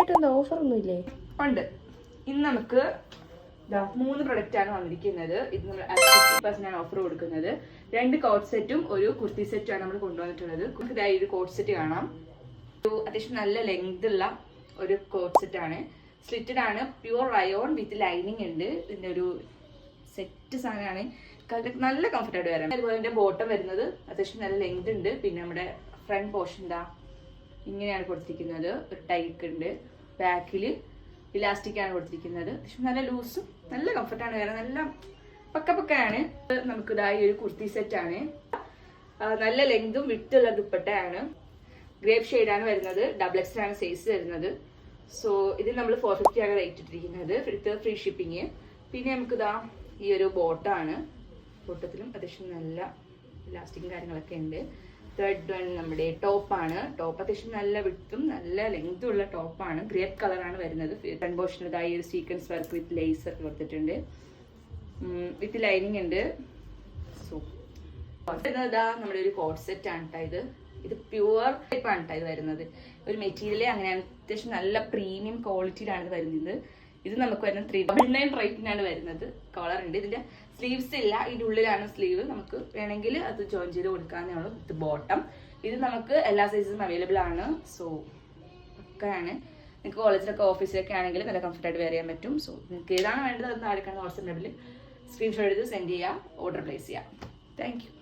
ആയിട്ട് ഓഫർ ഒന്നും ഇല്ലേ? ഉണ്ട്. ഇന്ന് നമുക്ക് 3 പ്രൊഡക്റ്റ് ആണ് വന്നിരിക്കുന്നത്. ഇത് നമ്മൾ 50% ആണ് ഓഫർ കൊടുക്കുന്നത്. 2 കോട്ട് സെറ്റും ഒരു കുർത്തി സെറ്റും ആണ് നമ്മൾ കൊണ്ടുവന്നിട്ടുള്ളത്. ഇതായി ഒരു കോട്ട് സെറ്റ് കാണാം. ഒരു അത്യാവശ്യം നല്ല ലെങ്ത് ഉള്ള ഒരു കോട്ട് സെറ്റ് ആണ്. സ്ലിറ്റഡ് ആണ്, പ്യൂർ റയോൺ വിത്ത് ലൈനിങ് ഉണ്ട്. ഇതിന്റെ ഒരു സെറ്റ് സാധനമാണ്. നല്ല കംഫർട്ടായിട്ട് വരാം. അതുപോലെ ഇതിന്റെ ബോട്ടം വരുന്നത് അത്യാവശ്യം നല്ല ലെങ്ത് ഉണ്ട്. പിന്നെ നമ്മുടെ ഫ്രണ്ട് പോർഷൻ ഇങ്ങനെയാണ് കൊടുത്തിരിക്കുന്നത്. ഒരു ടൈക്ക് ഉണ്ട്. ബാക്കിൽ ഇലാസ്റ്റിക് ആണ് കൊടുത്തിരിക്കുന്നത്. പക്ഷെ നല്ല ലൂസും നല്ല കംഫർട്ടാണ് വരാൻ. നല്ല പക്കയാണ്. നമുക്ക് ഇതായി ഒരു കുർത്തി സെറ്റ് ആണ്. നല്ല ലെങ്തും വിട്ടുള്ള ദുപ്പട്ടയാണ്. ഗ്രേപ്പ് ഷെയ്ഡാണ് വരുന്നത്. XXL ആണ് സൈസ് വരുന്നത്. സോ ഇത് നമ്മൾ 450 ആണ് റേറ്റ് ഇട്ടിരിക്കുന്നത്. Free shipping. പിന്നെ നമുക്ക് ഈ ഒരു ബോട്ടാണ്. ബോട്ടത്തിലും അത്യാവശ്യം നല്ല ഇലാസ്റ്റിക്കും കാര്യങ്ങളൊക്കെ ഉണ്ട്. തേർഡ് വൺ നമ്മുടെ ടോപ്പാണ്. ടോപ്പ് അത്യാവശ്യം നല്ല വിട്ടും നല്ല ലെങ്തും ഉള്ള ടോപ്പാണ്. ഗ്രേപ്പ് കളറാണ് വരുന്നത്. ഫ്രണ്ട് പോർഷനിൽ ഇതായി ഒരു സീക്വൻസ് വർക്ക് വിത്ത് ലേസ് ഒക്കെ കൊടുത്തിട്ടുണ്ട്. വിത്ത് ലൈനിങ് ഉണ്ട്. സോ നമ്മുടെ ഒരു കോട്ട് സെറ്റ് ആണ് കേട്ടോ. ഇത് പ്യുവർ ടൈപ്പ് ആണ് കേട്ടോ ഇത് വരുന്നത്. ഒരു മെറ്റീരിയൽ അങ്ങനെയാണ്. അത്യാവശ്യം നല്ല പ്രീമിയം ക്വാളിറ്റിയിലാണ് ഇത് വരുന്നത്. ഇത് നമുക്ക് വരുന്നത് 399 റേറ്റിനാണ് വരുന്നത്. കളർ ഉണ്ട്. ഇതിന്റെ സ്ലീവ്സ് ഇല്ല. ഇതിന്റെ ഉള്ളിലാണ് സ്ലീവ്. നമുക്ക് വേണമെങ്കിൽ അത് ജോയിൻ ചെയ്ത് കൊടുക്കാവുന്നേ ഉള്ളൂ. വിത്ത് ബോട്ടം. ഇത് നമുക്ക് എല്ലാ സൈസും അവൈലബിൾ ആണ്. സോ ഒക്കെയാണ്. നിങ്ങൾക്ക് കോളേജിലൊക്കെ ഓഫീസിലൊക്കെ ആണെങ്കിൽ നല്ല കംഫർട്ടായിട്ട് വെയർ ചെയ്യാൻ പറ്റും. സോ നിങ്ങൾക്ക് ഏതാണ് വേണ്ടത് അത് താഴെ കാണുന്ന വാട്സ്ആപ്പ് നമ്പറിൽ സ്ക്രീൻഷോട്ട് എടുത്ത് സെൻഡ് ചെയ്യുക, ഓർഡർ പ്ലേസ് ചെയ്യുക. Thank you.